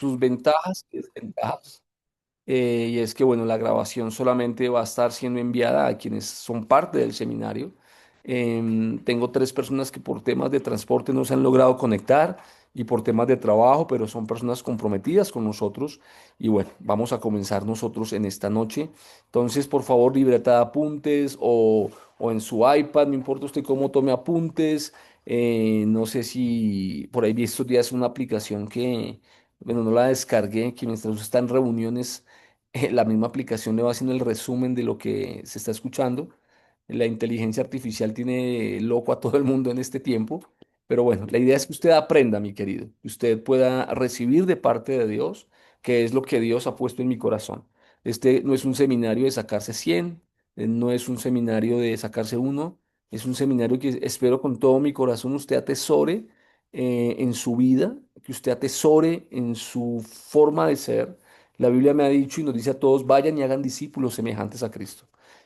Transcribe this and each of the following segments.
sus ventajas y desventajas. Y es que, bueno, la grabación solamente va a estar siendo enviada a quienes son parte del seminario. Tengo tres personas que por temas de transporte no se han logrado conectar y por temas de trabajo, pero son personas comprometidas con nosotros. Y bueno, vamos a comenzar nosotros en esta noche. Entonces, por favor, libreta de apuntes o en su iPad, no importa usted cómo tome apuntes. No sé si por ahí vi estos días una aplicación que, bueno, no la descargué, que mientras usted está en reuniones la misma aplicación le va haciendo el resumen de lo que se está escuchando. La inteligencia artificial tiene loco a todo el mundo en este tiempo, pero bueno, la idea es que usted aprenda, mi querido, que usted pueda recibir de parte de Dios, que es lo que Dios ha puesto en mi corazón. Este no es un seminario de sacarse 100, no es un seminario de sacarse uno, es un seminario que espero con todo mi corazón usted atesore en su vida, que usted atesore en su forma de ser. La Biblia me ha dicho y nos dice a todos, vayan y hagan discípulos semejantes a Cristo.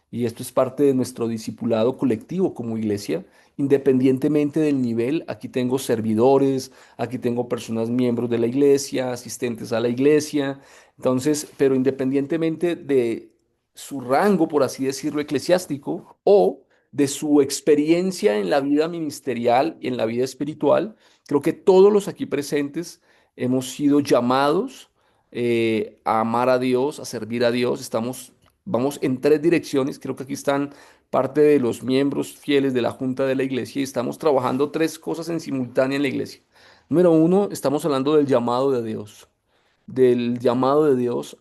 Y esto es parte de nuestro discipulado colectivo como iglesia, independientemente del nivel. Aquí tengo servidores, aquí tengo personas miembros de la iglesia, asistentes a la iglesia. Entonces, pero independientemente de su rango, por así decirlo, eclesiástico o de su experiencia en la vida ministerial y en la vida espiritual, creo que todos los aquí presentes hemos sido llamados a amar a Dios, a servir a Dios. Vamos en tres direcciones. Creo que aquí están parte de los miembros fieles de la Junta de la Iglesia y estamos trabajando tres cosas en simultánea en la Iglesia. Número uno, estamos hablando del llamado de Dios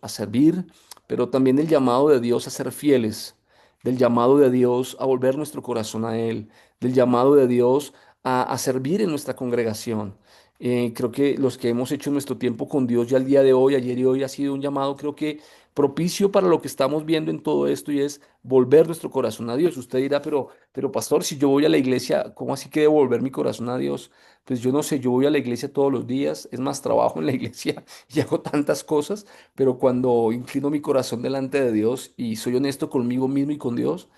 a servir, pero también del llamado de Dios a ser fieles, del llamado de Dios a volver nuestro corazón a Él, del llamado de Dios a servir en nuestra congregación. Creo que los que hemos hecho nuestro tiempo con Dios ya el día de hoy, ayer y hoy, ha sido un llamado, creo que propicio para lo que estamos viendo en todo esto y es volver nuestro corazón a Dios. Usted dirá, pero pastor, si yo voy a la iglesia, ¿cómo así que debo volver mi corazón a Dios? Pues yo no sé, yo voy a la iglesia todos los días, es más, trabajo en la iglesia y hago tantas cosas, pero cuando inclino mi corazón delante de Dios y soy honesto conmigo mismo y con Dios,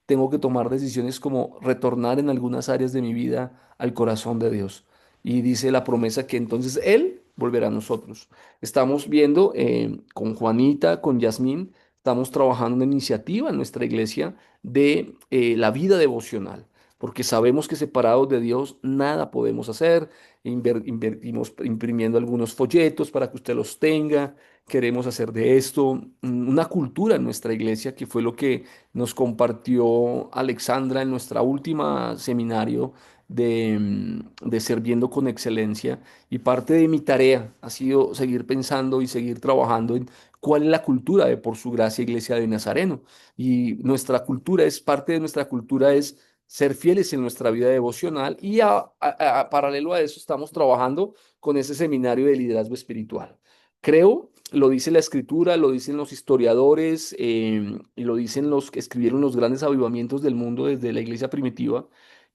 tengo que tomar decisiones como retornar en algunas áreas de mi vida al corazón de Dios. Y dice la promesa que entonces Él volverá a nosotros. Estamos viendo con Juanita, con Yasmín, estamos trabajando una iniciativa en nuestra iglesia de la vida devocional, porque sabemos que separados de Dios nada podemos hacer. Invertimos imprimiendo algunos folletos para que usted los tenga. Queremos hacer de esto una cultura en nuestra iglesia, que fue lo que nos compartió Alexandra en nuestra última seminario de Sirviendo con Excelencia. Y parte de mi tarea ha sido seguir pensando y seguir trabajando en cuál es la cultura de Por Su Gracia Iglesia de Nazareno. Y nuestra cultura es, parte de nuestra cultura es ser fieles en nuestra vida devocional y paralelo a eso estamos trabajando con ese seminario de liderazgo espiritual. Creo, lo dice la escritura, lo dicen los historiadores y lo dicen los que escribieron los grandes avivamientos del mundo desde la iglesia primitiva,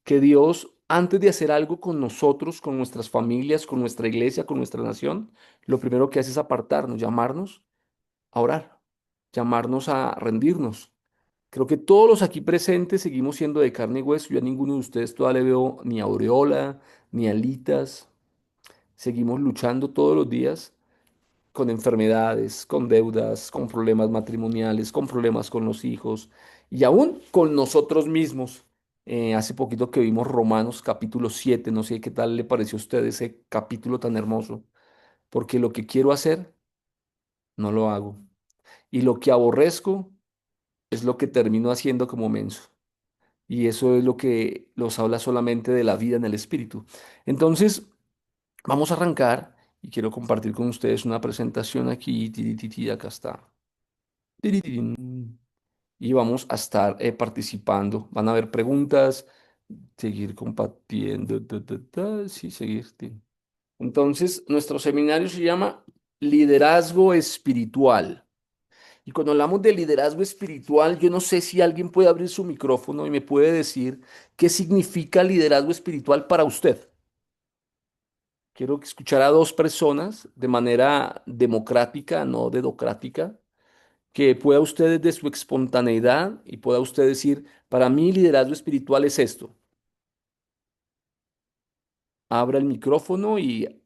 que Dios, antes de hacer algo con nosotros, con nuestras familias, con nuestra iglesia, con nuestra nación, lo primero que hace es apartarnos, llamarnos a orar, llamarnos a rendirnos. Creo que todos los aquí presentes seguimos siendo de carne y hueso. Yo a ninguno de ustedes todavía le veo ni aureola, ni alitas. Seguimos luchando todos los días con enfermedades, con deudas, con problemas matrimoniales, con problemas con los hijos y aún con nosotros mismos. Hace poquito que vimos Romanos capítulo 7, no sé qué tal le pareció a usted ese capítulo tan hermoso, porque lo que quiero hacer, no lo hago. Y lo que aborrezco es lo que termino haciendo como menso. Y eso es lo que los habla solamente de la vida en el espíritu. Entonces, vamos a arrancar y quiero compartir con ustedes una presentación aquí. Acá está. Tiritín. Y vamos a estar participando. Van a haber preguntas, seguir compartiendo. Sí, seguir. Entonces, nuestro seminario se llama Liderazgo Espiritual. Y cuando hablamos de liderazgo espiritual, yo no sé si alguien puede abrir su micrófono y me puede decir qué significa liderazgo espiritual para usted. Quiero escuchar a dos personas de manera democrática, no dedocrática, que pueda usted desde su espontaneidad y pueda usted decir, para mí liderazgo espiritual es esto. Abra el micrófono y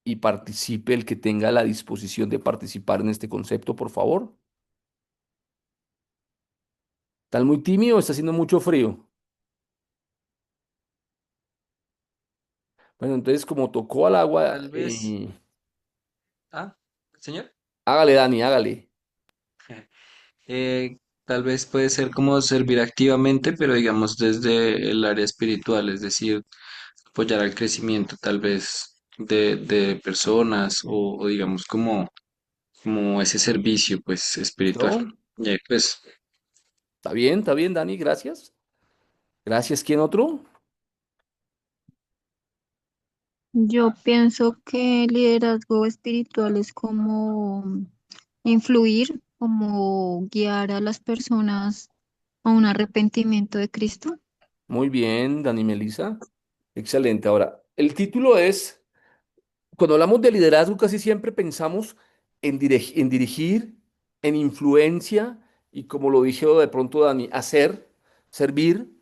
y participe el que tenga la disposición de participar en este concepto, por favor. ¿Están muy tímido? ¿Está haciendo mucho frío? Bueno, entonces como tocó al agua, Tal vez, ah, señor. hágale, Dani, hágale. Tal vez puede ser como servir activamente, pero digamos desde el área espiritual, es decir, apoyar al crecimiento tal vez de personas o digamos como ese servicio pues espiritual. ¿Listo? Y ahí, pues Está bien, Dani, gracias. Gracias, ¿quién otro? Yo pienso que el liderazgo espiritual es como influir, como guiar a las personas a un arrepentimiento de Cristo. Muy bien, Dani Melisa. Excelente. Ahora, el título es, cuando hablamos de liderazgo, casi siempre pensamos en dirigir, en influencia y como lo dije de pronto Dani, hacer, servir.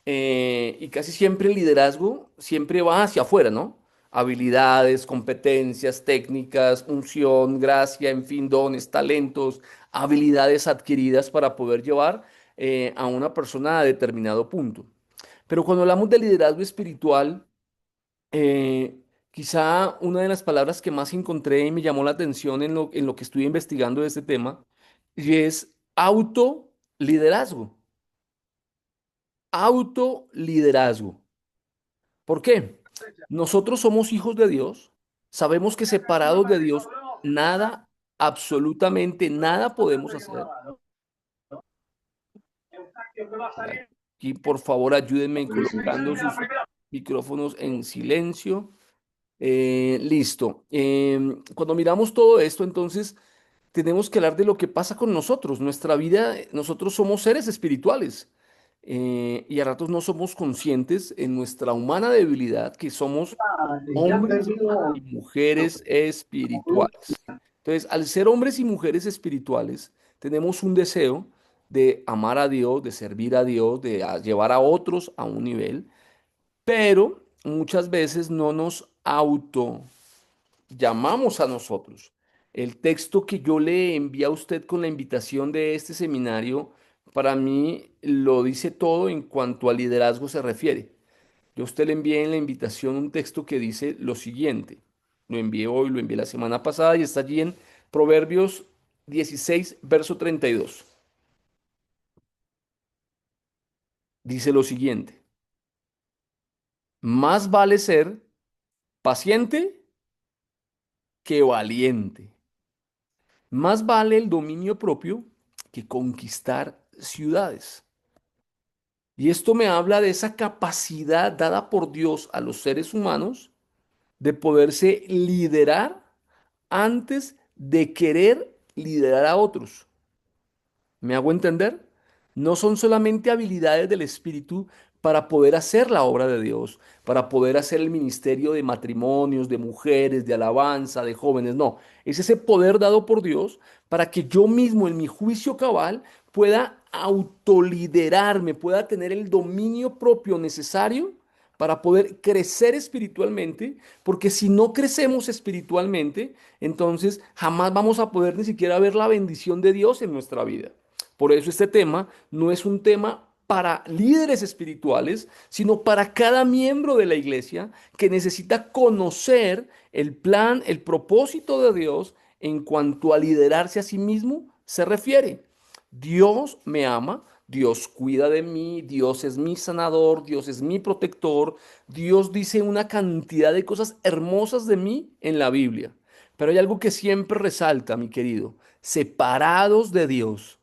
Y casi siempre el liderazgo siempre va hacia afuera, ¿no? Habilidades, competencias, técnicas, unción, gracia, en fin, dones, talentos, habilidades adquiridas para poder llevar a una persona a determinado punto. Pero cuando hablamos de liderazgo espiritual, quizá una de las palabras que más encontré y me llamó la atención en lo que estuve investigando de este tema, y es autoliderazgo. Autoliderazgo. ¿Por qué? Nosotros somos hijos de Dios, sabemos que separados de Dios, nada, absolutamente nada podemos hacer. Aquí, por favor, ayúdenme colocando sus micrófonos en silencio. Listo. Cuando miramos todo esto, entonces tenemos que hablar de lo que pasa con nosotros. Nuestra vida, nosotros somos seres espirituales y a ratos no somos conscientes en nuestra humana debilidad que somos hombres y mujeres espirituales. Entonces, al ser hombres y mujeres espirituales, tenemos un deseo de amar a Dios, de servir a Dios, de llevar a otros a un nivel, pero muchas veces no nos auto llamamos a nosotros. El texto que yo le envié a usted con la invitación de este seminario, para mí lo dice todo en cuanto al liderazgo se refiere. Yo a usted le envié en la invitación un texto que dice lo siguiente. Lo envié hoy, lo envié la semana pasada y está allí en Proverbios 16, verso 32. Dice lo siguiente. Más vale ser paciente que valiente. Más vale el dominio propio que conquistar ciudades. Y esto me habla de esa capacidad dada por Dios a los seres humanos de poderse liderar antes de querer liderar a otros. ¿Me hago entender? No son solamente habilidades del Espíritu para poder hacer la obra de Dios, para poder hacer el ministerio de matrimonios, de mujeres, de alabanza, de jóvenes. No, es ese poder dado por Dios para que yo mismo en mi juicio cabal pueda autoliderarme, pueda tener el dominio propio necesario para poder crecer espiritualmente, porque si no crecemos espiritualmente, entonces jamás vamos a poder ni siquiera ver la bendición de Dios en nuestra vida. Por eso este tema no es un tema para líderes espirituales, sino para cada miembro de la iglesia que necesita conocer el plan, el propósito de Dios en cuanto a liderarse a sí mismo se refiere. Dios me ama, Dios cuida de mí, Dios es mi sanador, Dios es mi protector, Dios dice una cantidad de cosas hermosas de mí en la Biblia. Pero hay algo que siempre resalta, mi querido, separados de Dios.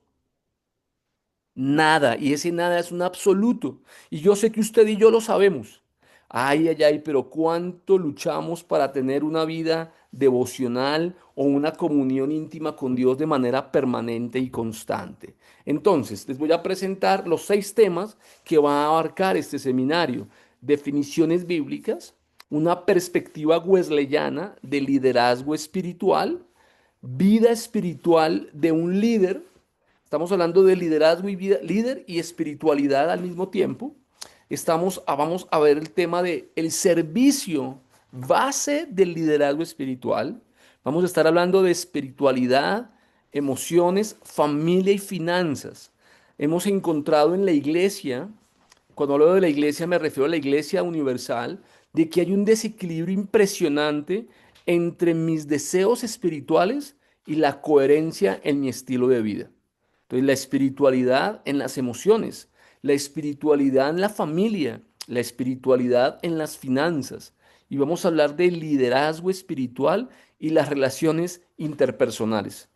Nada, y ese nada es un absoluto. Y yo sé que usted y yo lo sabemos. Ay, ay, ay, pero cuánto luchamos para tener una vida devocional o una comunión íntima con Dios de manera permanente y constante. Entonces, les voy a presentar los 6 temas que va a abarcar este seminario. Definiciones bíblicas, una perspectiva wesleyana de liderazgo espiritual, vida espiritual de un líder. Estamos hablando de liderazgo y vida, líder y espiritualidad al mismo tiempo. Vamos a ver el tema de el servicio base del liderazgo espiritual. Vamos a estar hablando de espiritualidad, emociones, familia y finanzas. Hemos encontrado en la iglesia, cuando hablo de la iglesia me refiero a la iglesia universal, de que hay un desequilibrio impresionante entre mis deseos espirituales y la coherencia en mi estilo de vida. Entonces, la espiritualidad en las emociones, la espiritualidad en la familia, la espiritualidad en las finanzas. Y vamos a hablar de liderazgo espiritual y las relaciones interpersonales.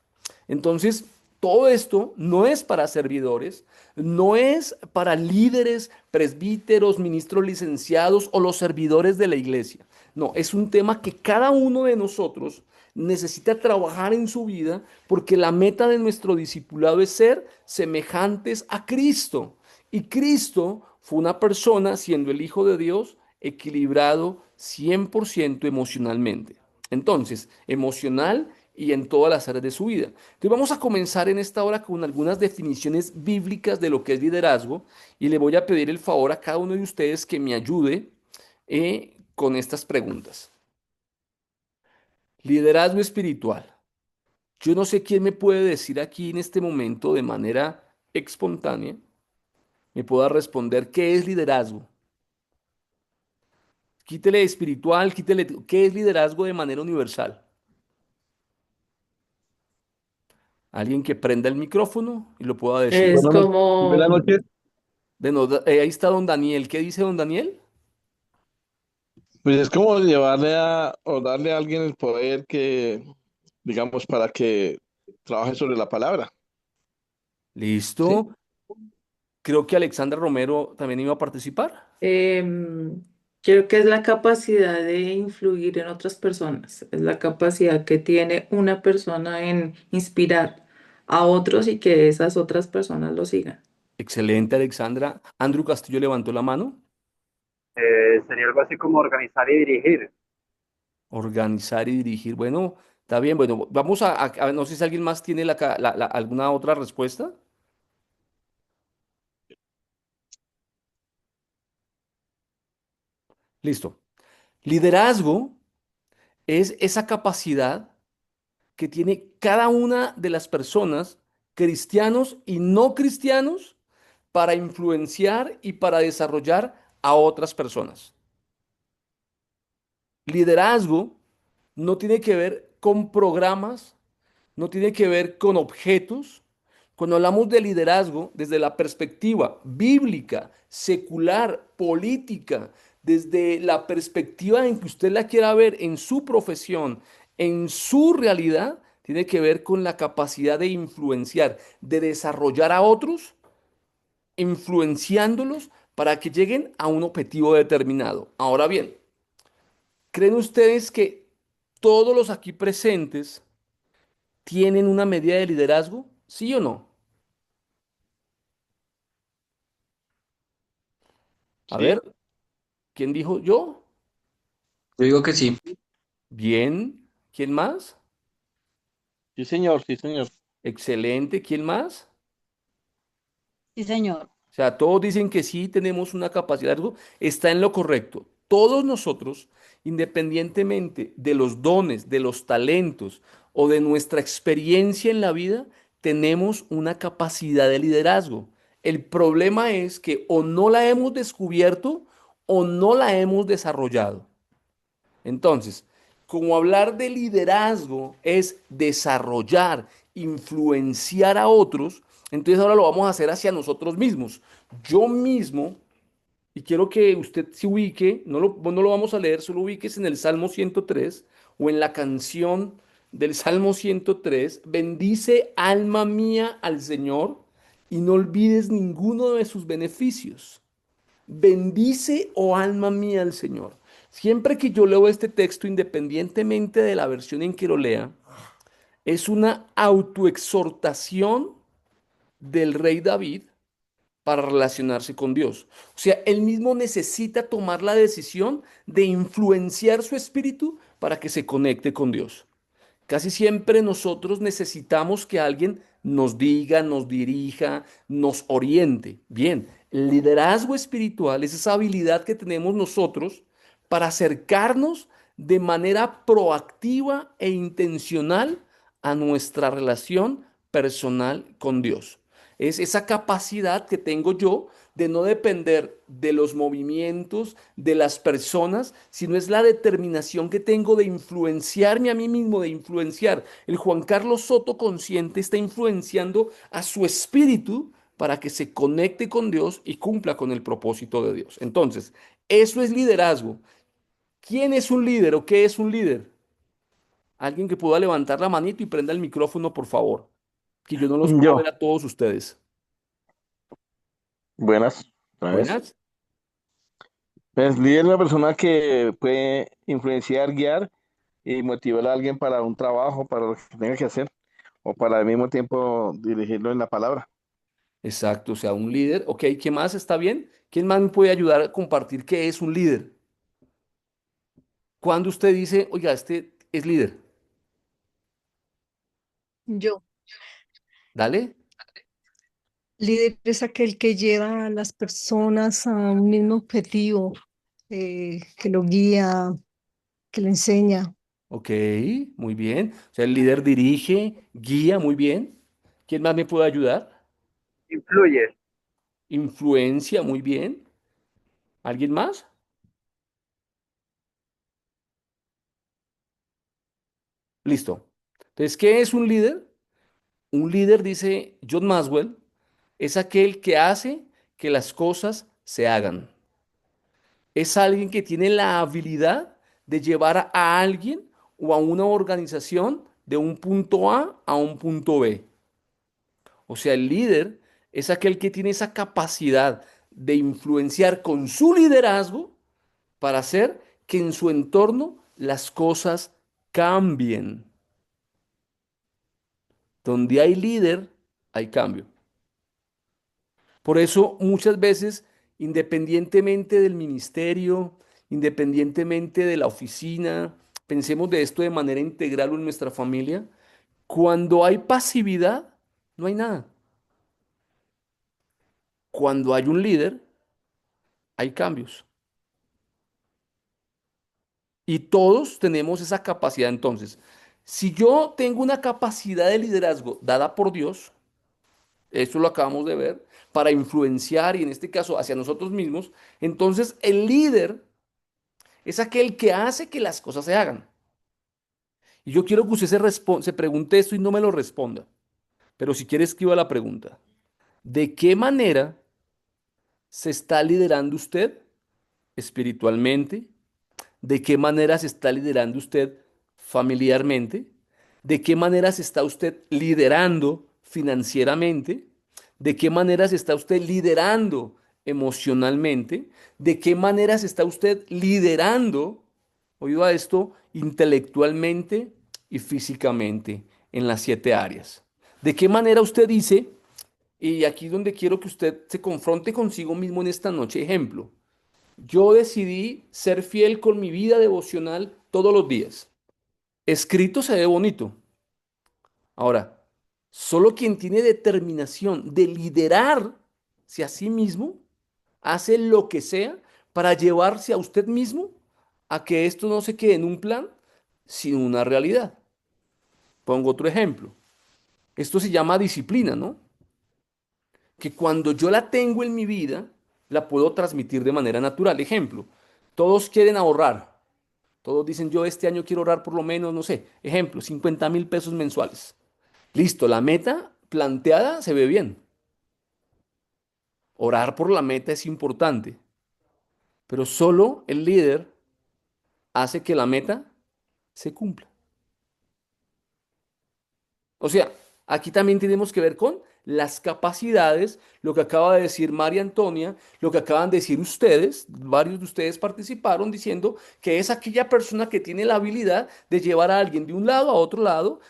Entonces, todo esto no es para servidores, no es para líderes, presbíteros, ministros licenciados o los servidores de la iglesia. No, es un tema que cada uno de nosotros necesita trabajar en su vida porque la meta de nuestro discipulado es ser semejantes a Cristo. Y Cristo fue una persona, siendo el Hijo de Dios, equilibrado 100% emocionalmente. Entonces, emocional y en todas las áreas de su vida. Entonces vamos a comenzar en esta hora con algunas definiciones bíblicas de lo que es liderazgo y le voy a pedir el favor a cada uno de ustedes que me ayude con estas preguntas. Liderazgo espiritual. Yo no sé quién me puede decir aquí en este momento de manera espontánea, me pueda responder qué es liderazgo. Quítele espiritual, quítele, ¿qué es liderazgo de manera universal? Alguien que prenda el micrófono y lo pueda decir. Es Buenas noches. Buenas como, noches. Ahí está don Daniel. ¿Qué dice don Daniel? Pues es como llevarle a o darle a alguien el poder que, digamos, para que trabaje sobre la palabra. ¿Sí? Listo. Creo que Alexandra Romero también iba a participar. em, creo que es la capacidad de influir en otras personas, es la capacidad que tiene una persona en inspirar a otros y que esas otras personas lo sigan. Excelente, Alexandra. Andrew Castillo levantó la mano. Sería algo así como organizar y dirigir. Organizar y dirigir. Bueno, está bien. Bueno, vamos no sé si alguien más tiene alguna otra respuesta. Listo. Liderazgo es esa capacidad que tiene cada una de las personas, cristianos y no cristianos, para influenciar y para desarrollar a otras personas. Liderazgo no tiene que ver con programas, no tiene que ver con objetos. Cuando hablamos de liderazgo desde la perspectiva bíblica, secular, política, desde la perspectiva en que usted la quiera ver en su profesión, en su realidad, tiene que ver con la capacidad de influenciar, de desarrollar a otros, influenciándolos para que lleguen a un objetivo determinado. Ahora bien, ¿creen ustedes que todos los aquí presentes tienen una medida de liderazgo? ¿Sí o no? A ver, Sí, ¿quién dijo yo? Yo digo que sí. Bien. ¿Quién más? sí, señor, sí, señor. Excelente. ¿Quién más? Sí, señor. O sea, todos dicen que sí tenemos una capacidad de liderazgo. Está en lo correcto. Todos nosotros, independientemente de los dones, de los talentos o de nuestra experiencia en la vida, tenemos una capacidad de liderazgo. El problema es que o no la hemos descubierto o no la hemos desarrollado. Entonces, como hablar de liderazgo es desarrollar, influenciar a otros, entonces ahora lo vamos a hacer hacia nosotros mismos. Yo mismo, y quiero que usted se ubique, no lo vamos a leer, solo ubiques en el Salmo 103 o en la canción del Salmo 103, bendice alma mía al Señor y no olvides ninguno de sus beneficios. Bendice, oh alma mía, al Señor. Siempre que yo leo este texto, independientemente de la versión en que lo lea, es una autoexhortación del rey David para relacionarse con Dios. O sea, él mismo necesita tomar la decisión de influenciar su espíritu para que se conecte con Dios. Casi siempre nosotros necesitamos que alguien nos diga, nos dirija, nos oriente. Bien, el liderazgo espiritual es esa habilidad que tenemos nosotros para acercarnos de manera proactiva e intencional a nuestra relación personal con Dios. Es esa capacidad que tengo yo de no depender de los movimientos de las personas, sino es la determinación que tengo de influenciarme a mí mismo, de influenciar. El Juan Carlos Soto consciente está influenciando a su espíritu para que se conecte con Dios y cumpla con el propósito de Dios. Entonces, eso es liderazgo. ¿Quién es un líder o qué es un líder? Alguien que pueda levantar la manito y prenda el micrófono, por favor, que yo no los puedo Yo, ver a todos ustedes. buenas, otra vez. Buenas. Pues líder es una persona que puede influenciar, guiar y motivar a alguien para un trabajo, para lo que tenga que hacer, o para al mismo tiempo dirigirlo en la palabra. Exacto, o sea, un líder. Ok, ¿qué más está bien? ¿Quién más me puede ayudar a compartir qué es un líder? Cuando usted dice, oiga, este es líder, Yo, dale. líder es aquel que lleva a las personas a un mismo objetivo, que lo guía, que le enseña. Ok, muy bien. O sea, el líder dirige, guía, muy bien. ¿Quién más me puede ayudar? Influye. Influencia, muy bien. ¿Alguien más? Listo. Entonces, ¿qué es un líder? Un líder, dice John Maxwell, es aquel que hace que las cosas se hagan. Es alguien que tiene la habilidad de llevar a alguien o a una organización de un punto A un punto B. O sea, el líder es aquel que tiene esa capacidad de influenciar con su liderazgo para hacer que en su entorno las cosas cambien. Donde hay líder, hay cambio. Por eso muchas veces, independientemente del ministerio, independientemente de la oficina, pensemos de esto de manera integral o en nuestra familia, cuando hay pasividad, no hay nada. Cuando hay un líder, hay cambios. Y todos tenemos esa capacidad. Entonces, si yo tengo una capacidad de liderazgo dada por Dios, eso lo acabamos de ver, para influenciar y en este caso hacia nosotros mismos, entonces el líder es aquel que hace que las cosas se hagan. Y yo quiero que usted se pregunte esto y no me lo responda, pero si quiere escriba la pregunta. ¿De qué manera se está liderando usted espiritualmente? ¿De qué manera se está liderando usted familiarmente? ¿De qué manera se está usted liderando financieramente? ¿De qué manera se está usted liderando emocionalmente? ¿De qué manera se está usted liderando, oído a esto, intelectualmente y físicamente en las 7 áreas? ¿De qué manera usted dice, y aquí es donde quiero que usted se confronte consigo mismo en esta noche, ejemplo? Yo decidí ser fiel con mi vida devocional todos los días. Escrito se ve bonito. Ahora, solo quien tiene determinación de liderarse a sí mismo hace lo que sea para llevarse a usted mismo a que esto no se quede en un plan, sino una realidad. Pongo otro ejemplo. Esto se llama disciplina, ¿no? Que cuando yo la tengo en mi vida, la puedo transmitir de manera natural. Ejemplo, todos quieren ahorrar. Todos dicen, yo este año quiero ahorrar por lo menos, no sé, ejemplo, 50.000 pesos mensuales. Listo, la meta planteada se ve bien. Orar por la meta es importante, pero solo el líder hace que la meta se cumpla. O sea, aquí también tenemos que ver con las capacidades, lo que acaba de decir María Antonia, lo que acaban de decir ustedes, varios de ustedes participaron diciendo que es aquella persona que tiene la habilidad de llevar a alguien de un lado a otro lado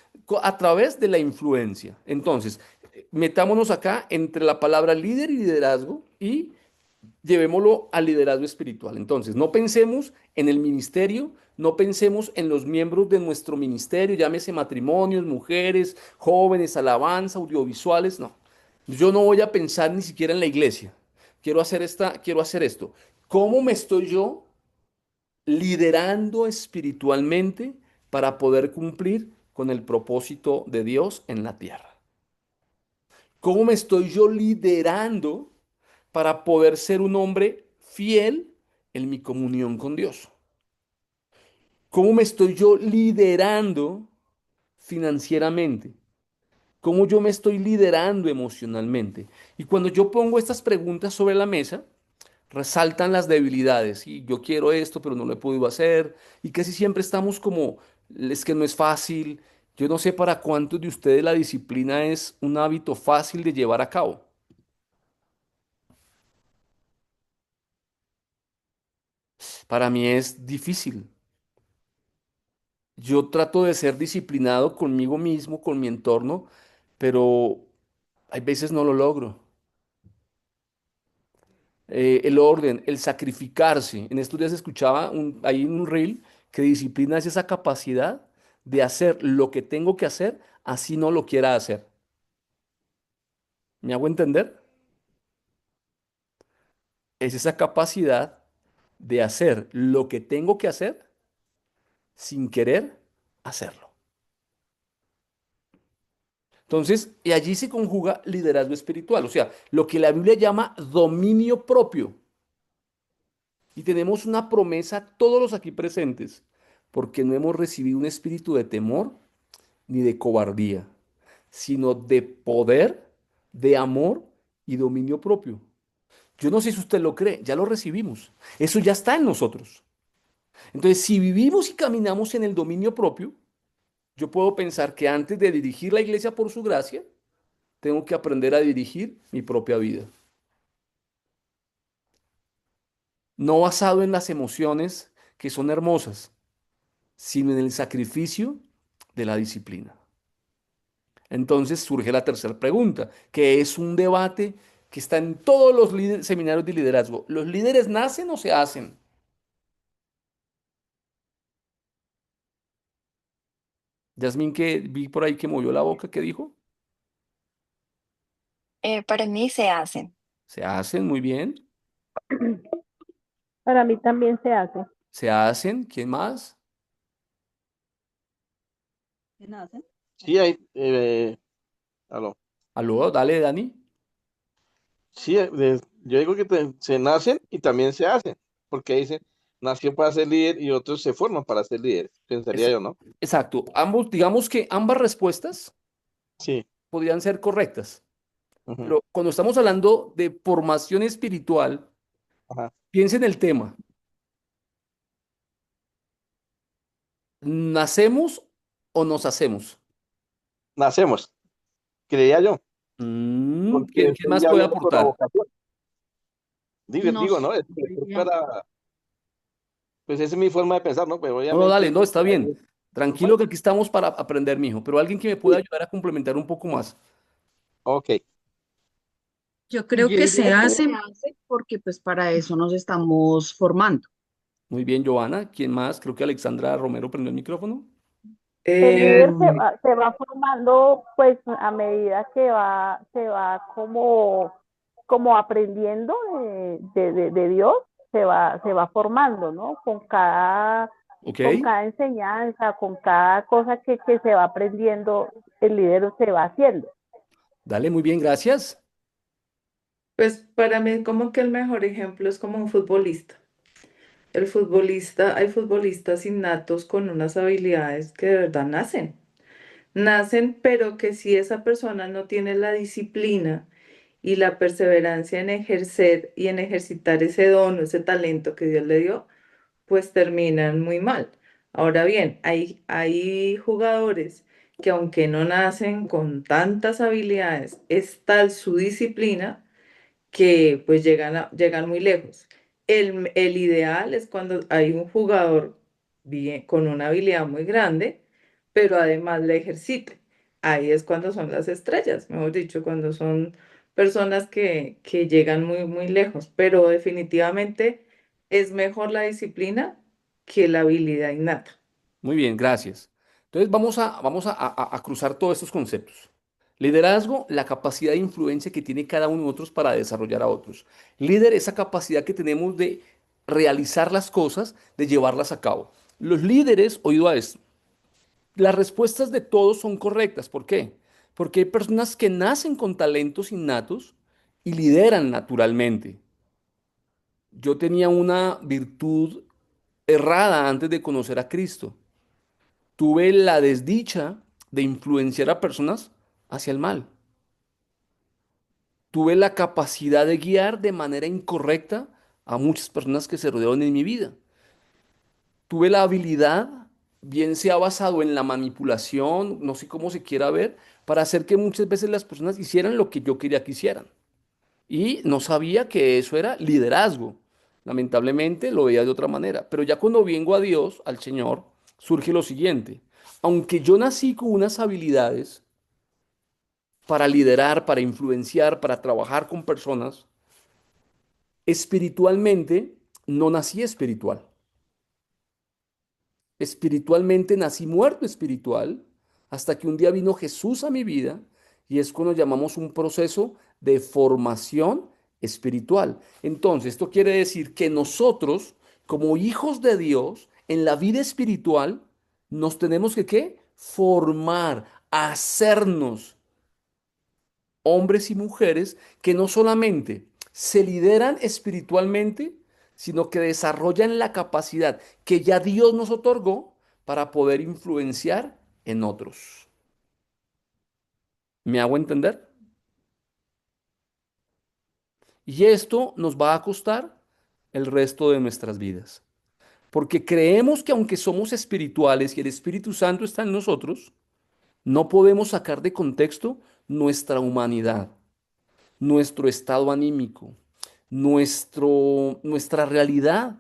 a través de la influencia. Entonces, metámonos acá entre la palabra líder y liderazgo y llevémoslo al liderazgo espiritual. Entonces, no pensemos en el ministerio, no pensemos en los miembros de nuestro ministerio, llámese matrimonios, mujeres, jóvenes, alabanza, audiovisuales, no. Yo no voy a pensar ni siquiera en la iglesia. Quiero hacer esto. ¿Cómo me estoy yo liderando espiritualmente para poder cumplir con el propósito de Dios en la tierra? ¿Cómo me estoy yo liderando para poder ser un hombre fiel en mi comunión con Dios? ¿Cómo me estoy yo liderando financieramente? ¿Cómo yo me estoy liderando emocionalmente? Y cuando yo pongo estas preguntas sobre la mesa, resaltan las debilidades. Y yo quiero esto, pero no lo he podido hacer. Y casi siempre estamos como, es que no es fácil. Yo no sé para cuántos de ustedes la disciplina es un hábito fácil de llevar a cabo. Para mí es difícil. Yo trato de ser disciplinado conmigo mismo, con mi entorno, pero hay veces no lo logro. El orden, el sacrificarse. En estos días escuchaba ahí en un reel que disciplina es esa capacidad de hacer lo que tengo que hacer, así no lo quiera hacer. ¿Me hago entender? Es esa capacidad de hacer lo que tengo que hacer sin querer hacerlo. Entonces, y allí se conjuga liderazgo espiritual, o sea, lo que la Biblia llama dominio propio. Y tenemos una promesa todos los aquí presentes, porque no hemos recibido un espíritu de temor ni de cobardía, sino de poder, de amor y dominio propio. Yo no sé si usted lo cree, ya lo recibimos. Eso ya está en nosotros. Entonces, si vivimos y caminamos en el dominio propio, yo puedo pensar que antes de dirigir la iglesia por su gracia, tengo que aprender a dirigir mi propia vida. No basado en las emociones que son hermosas, sino en el sacrificio de la disciplina. Entonces surge la tercera pregunta, que es un debate que está en todos los seminarios de liderazgo. ¿Los líderes nacen o se hacen? Yasmín, que vi por ahí que movió la boca, ¿qué dijo? Para mí se hacen. Se hacen, muy bien. Para mí también se hace. Se hacen, ¿quién más? ¿Qué nacen? Sí, hay, aló. Aló, dale, Dani. Sí, yo digo que se nacen y también se hacen, porque dicen, nació para ser líder y otros se forman para ser líderes, pensaría Es- yo, ¿no? exacto. Ambos, digamos que ambas respuestas Sí, podrían ser correctas, ujú, pero cuando estamos hablando de formación espiritual, ajá. piensa en el tema. ¿Nacemos o nos hacemos? Nacemos, creía yo, ¿Quién, porque quién usted más ya puede viene con la aportar? vocación. No Digo, ¿no? Es sabría. para, pues esa es mi forma de pensar, ¿no? Pero No, no, dale, obviamente, no, pues, está hay bien. formas. Tranquilo que aquí estamos para aprender, mijo, pero alguien que me pueda Sí, ayudar a complementar un poco más. ok. Yo Yo creo que se diría que hace se hace porque pues para eso nos estamos formando. Muy bien, Joana. ¿Quién más? Creo que Alexandra Romero prendió el micrófono. El Eh, líder se va formando pues a medida que se va como aprendiendo de Dios, se va formando, ¿no? Ok, Con cada enseñanza, con cada cosa que se va aprendiendo, el líder se va haciendo. dale, muy bien, gracias. pues para mí como que el mejor ejemplo es como un futbolista. El futbolista, hay futbolistas innatos con unas habilidades que de verdad nacen. Nacen, pero que si esa persona no tiene la disciplina y la perseverancia en ejercer y en ejercitar ese don o ese talento que Dios le dio, pues terminan muy mal. Ahora bien, hay jugadores que aunque no nacen con tantas habilidades, es tal su disciplina que pues llegan muy lejos. El ideal es cuando hay un jugador bien, con una habilidad muy grande, pero además la ejercite. Ahí es cuando son las estrellas, mejor dicho, cuando son personas que llegan muy lejos. Pero definitivamente es mejor la disciplina que la habilidad innata. Muy bien, gracias. Entonces vamos a cruzar todos estos conceptos. Liderazgo, la capacidad de influencia que tiene cada uno de nosotros para desarrollar a otros. Líder, esa capacidad que tenemos de realizar las cosas, de llevarlas a cabo. Los líderes, oído a esto, las respuestas de todos son correctas. ¿Por qué? Porque hay personas que nacen con talentos innatos y lideran naturalmente. Yo tenía una virtud errada antes de conocer a Cristo. Tuve la desdicha de influenciar a personas hacia el mal. Tuve la capacidad de guiar de manera incorrecta a muchas personas que se rodearon en mi vida. Tuve la habilidad, bien sea basado en la manipulación, no sé cómo se quiera ver, para hacer que muchas veces las personas hicieran lo que yo quería que hicieran. Y no sabía que eso era liderazgo. Lamentablemente lo veía de otra manera. Pero ya cuando vengo a Dios, al Señor, surge lo siguiente. Aunque yo nací con unas habilidades para liderar, para influenciar, para trabajar con personas, espiritualmente no nací espiritual. Espiritualmente nací muerto espiritual hasta que un día vino Jesús a mi vida y es cuando llamamos un proceso de formación espiritual. Entonces, esto quiere decir que nosotros, como hijos de Dios, en la vida espiritual, nos tenemos que ¿qué? Formar, hacernos hombres y mujeres que no solamente se lideran espiritualmente, sino que desarrollan la capacidad que ya Dios nos otorgó para poder influenciar en otros. ¿Me hago entender? Y esto nos va a costar el resto de nuestras vidas. Porque creemos que aunque somos espirituales y el Espíritu Santo está en nosotros, no podemos sacar de contexto nuestra humanidad, nuestro estado anímico, nuestra realidad.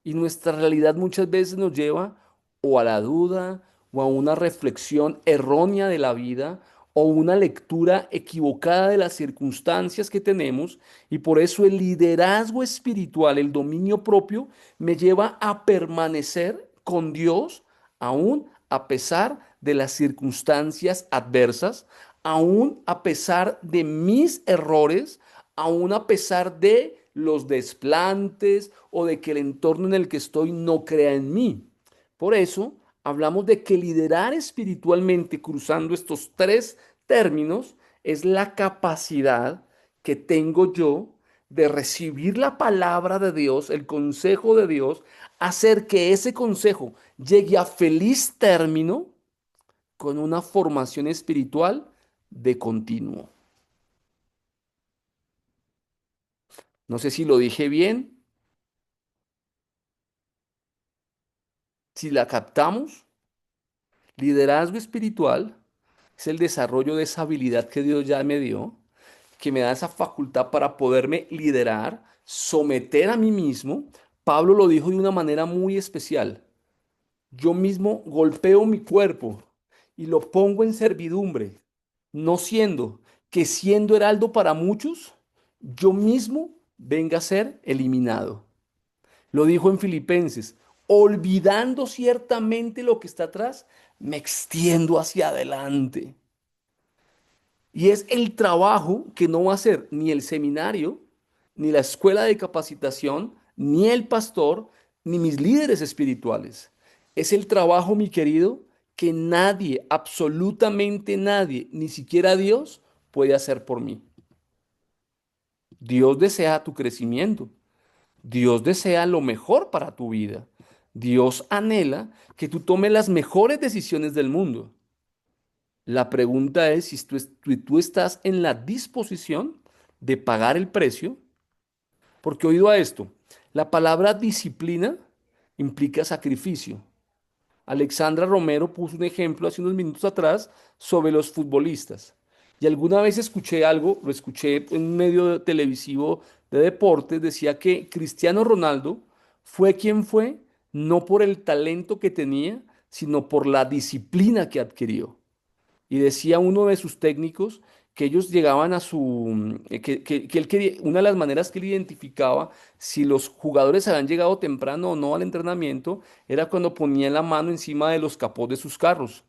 Y nuestra realidad muchas veces nos lleva o a la duda o a una reflexión errónea de la vida o una lectura equivocada de las circunstancias que tenemos. Y por eso el liderazgo espiritual, el dominio propio, me lleva a permanecer con Dios aún a pesar de las circunstancias adversas, aún a pesar de mis errores, aún a pesar de los desplantes o de que el entorno en el que estoy no crea en mí. Por eso hablamos de que liderar espiritualmente, cruzando estos tres términos, es la capacidad que tengo yo de recibir la palabra de Dios, el consejo de Dios, hacer que ese consejo llegue a feliz término con una formación espiritual de continuo. No sé si lo dije bien, si la captamos. Liderazgo espiritual es el desarrollo de esa habilidad que Dios ya me dio, que me da esa facultad para poderme liderar, someter a mí mismo. Pablo lo dijo de una manera muy especial. Yo mismo golpeo mi cuerpo y lo pongo en servidumbre, no siendo que siendo heraldo para muchos, yo mismo venga a ser eliminado. Lo dijo en Filipenses, olvidando ciertamente lo que está atrás, me extiendo hacia adelante. Y es el trabajo que no va a hacer ni el seminario, ni la escuela de capacitación, ni el pastor, ni mis líderes espirituales. Es el trabajo, mi querido, que nadie, absolutamente nadie, ni siquiera Dios, puede hacer por mí. Dios desea tu crecimiento. Dios desea lo mejor para tu vida. Dios anhela que tú tomes las mejores decisiones del mundo. La pregunta es si tú estás en la disposición de pagar el precio, porque oído a esto, la palabra disciplina implica sacrificio. Alexandra Romero puso un ejemplo hace unos minutos atrás sobre los futbolistas. Y alguna vez escuché algo, lo escuché en un medio televisivo de deportes, decía que Cristiano Ronaldo fue quien fue, no por el talento que tenía, sino por la disciplina que adquirió. Y decía uno de sus técnicos que ellos llegaban a que él quería, una de las maneras que él identificaba si los jugadores habían llegado temprano o no al entrenamiento, era cuando ponían la mano encima de los capós de sus carros.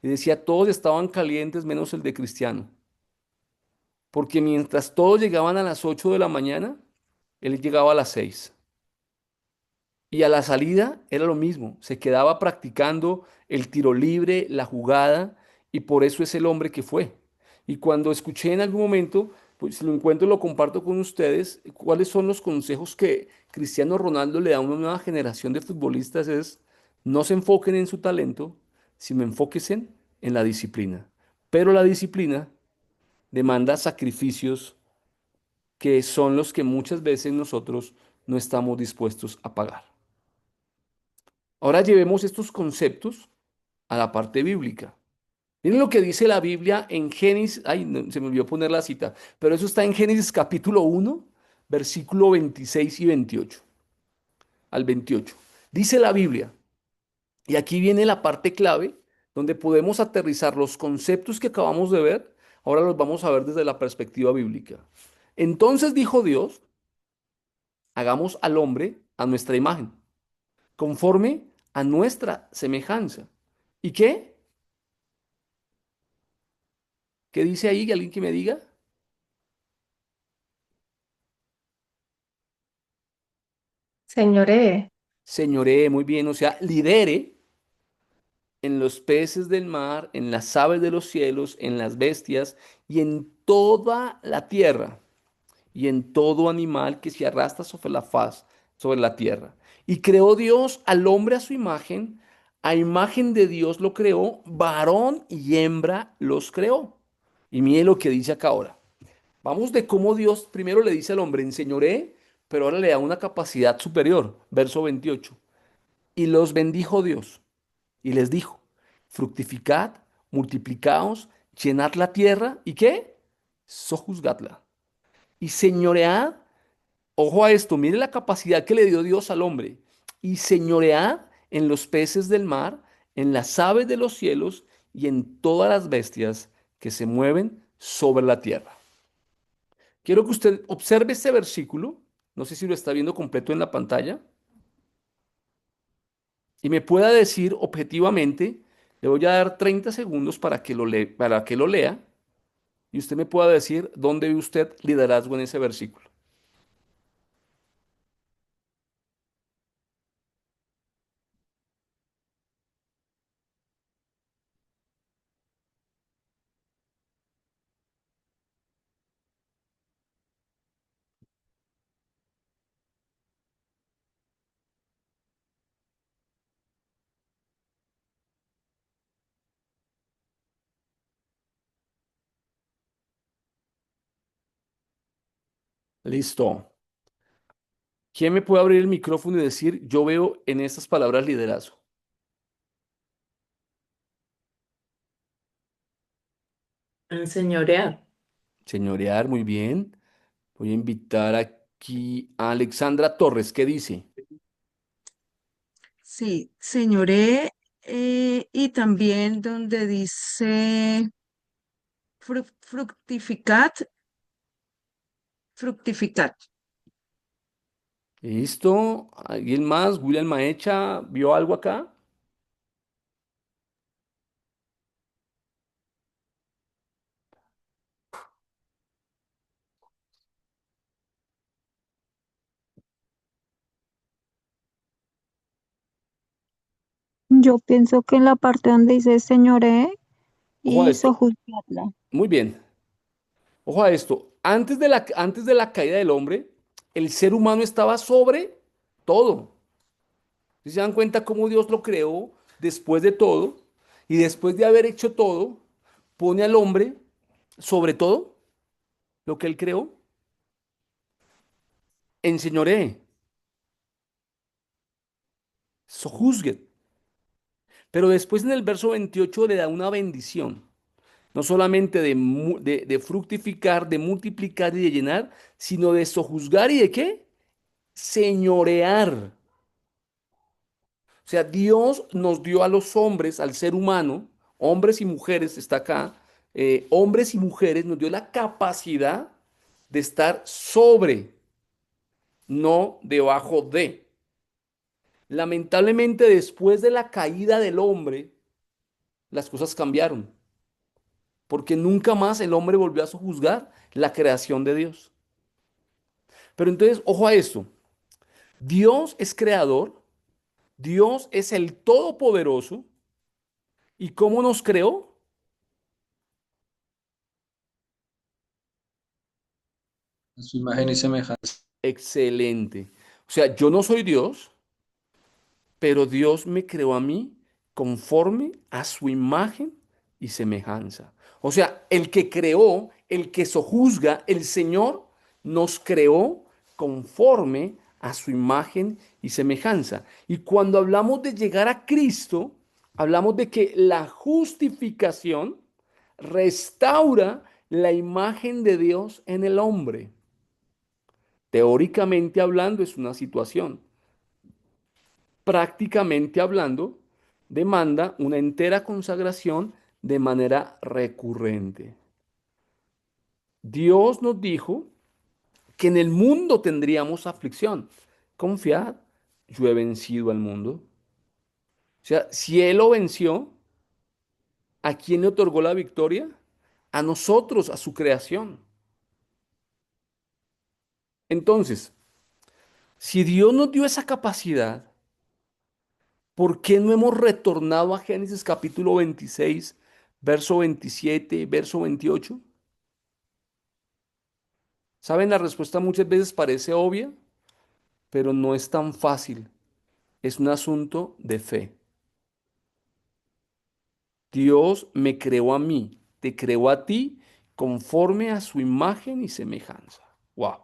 Y decía, todos estaban calientes menos el de Cristiano. Porque mientras todos llegaban a las 8 de la mañana, él llegaba a las 6. Y a la salida era lo mismo, se quedaba practicando el tiro libre, la jugada, y por eso es el hombre que fue. Y cuando escuché en algún momento, pues si lo encuentro lo comparto con ustedes, cuáles son los consejos que Cristiano Ronaldo le da a una nueva generación de futbolistas es, no se enfoquen en su talento, sino enfóquense en la disciplina. Pero la disciplina demanda sacrificios que son los que muchas veces nosotros no estamos dispuestos a pagar. Ahora llevemos estos conceptos a la parte bíblica. Miren lo que dice la Biblia en Génesis, ay, se me olvidó poner la cita, pero eso está en Génesis capítulo 1, versículo 26 y 28 al 28. Dice la Biblia, y aquí viene la parte clave donde podemos aterrizar los conceptos que acabamos de ver, ahora los vamos a ver desde la perspectiva bíblica. Entonces dijo Dios, hagamos al hombre a nuestra imagen, conforme a nuestra semejanza. ¿Y qué? ¿Qué dice ahí? ¿Alguien que me diga? Señoré, Señoree, muy bien, o sea, lidere en los peces del mar, en las aves de los cielos, en las bestias y en toda la tierra y en todo animal que se arrastra sobre la faz, sobre la tierra. Y creó Dios al hombre a imagen de Dios lo creó, varón y hembra los creó. Y mire lo que dice acá ahora. Vamos de cómo Dios primero le dice al hombre, enseñoré, pero ahora le da una capacidad superior. Verso 28. Y los bendijo Dios y les dijo, fructificad, multiplicaos, llenad la tierra y ¿qué? Sojuzgadla. Y señoread, ojo a esto, mire la capacidad que le dio Dios al hombre. Y señoread en los peces del mar, en las aves de los cielos y en todas las bestias que se mueven sobre la tierra. Quiero que usted observe este versículo, no sé si lo está viendo completo en la pantalla, y me pueda decir objetivamente, le voy a dar 30 segundos para que lo lea, y usted me pueda decir dónde ve usted liderazgo en ese versículo. Listo. ¿Quién me puede abrir el micrófono y decir, yo veo en estas palabras liderazgo? enseñorear. Señorear, muy bien. Voy a invitar aquí a Alexandra Torres, ¿qué dice? sí, señoré, y también donde dice fructificad, fructificad. ¿Listo? ¿Alguien más? ¿William Maecha vio algo acá? Yo pienso que en la parte donde dice señoré Ojo a y esto. sojuzgarla. Muy bien. Ojo a esto. Antes de la caída del hombre, el ser humano estaba sobre todo. ¿Sí se dan cuenta cómo Dios lo creó después de todo? Y después de haber hecho todo, pone al hombre sobre todo lo que él creó. Enseñoré, sojuzgue. Pero después en el verso 28 le da una bendición. No solamente de fructificar, de multiplicar y de llenar, sino de sojuzgar y de qué? Señorear. O sea, Dios nos dio a los hombres, al ser humano, hombres y mujeres, está acá, hombres y mujeres, nos dio la capacidad de estar sobre, no debajo de. Lamentablemente, después de la caída del hombre, las cosas cambiaron, porque nunca más el hombre volvió a juzgar la creación de Dios. Pero entonces, ojo a esto, Dios es creador, Dios es el Todopoderoso. ¿Y cómo nos creó? A su imagen y semejanza. Excelente. O sea, yo no soy Dios, pero Dios me creó a mí conforme a su imagen y semejanza. O sea, el que creó, el que sojuzga, el Señor nos creó conforme a su imagen y semejanza. Y cuando hablamos de llegar a Cristo, hablamos de que la justificación restaura la imagen de Dios en el hombre. Teóricamente hablando es una situación. Prácticamente hablando, demanda una entera consagración de manera recurrente. Dios nos dijo que en el mundo tendríamos aflicción. Confiad, yo he vencido al mundo. O sea, si Él lo venció, ¿a quién le otorgó la victoria? A nosotros, a su creación. Entonces, si Dios nos dio esa capacidad, ¿por qué no hemos retornado a Génesis capítulo 26, verso 27, verso 28? ¿Saben? La respuesta muchas veces parece obvia, pero no es tan fácil. Es un asunto de fe. Dios me creó a mí, te creó a ti conforme a su imagen y semejanza. Wow.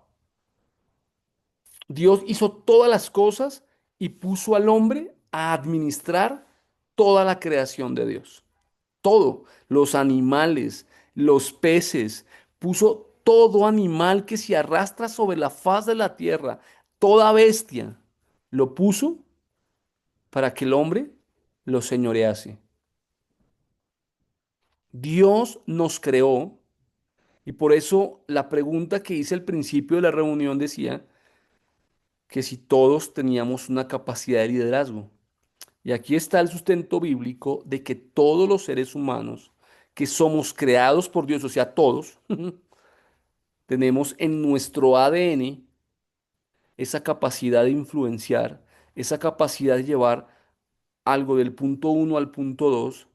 Dios hizo todas las cosas y puso al hombre a administrar toda la creación de Dios. Todo, los animales, los peces, puso todo animal que se arrastra sobre la faz de la tierra, toda bestia, lo puso para que el hombre lo señorease. Dios nos creó y por eso la pregunta que hice al principio de la reunión decía que si todos teníamos una capacidad de liderazgo. Y aquí está el sustento bíblico de que todos los seres humanos que somos creados por Dios, o sea, todos, tenemos en nuestro ADN esa capacidad de influenciar, esa capacidad de llevar algo del punto uno al punto 2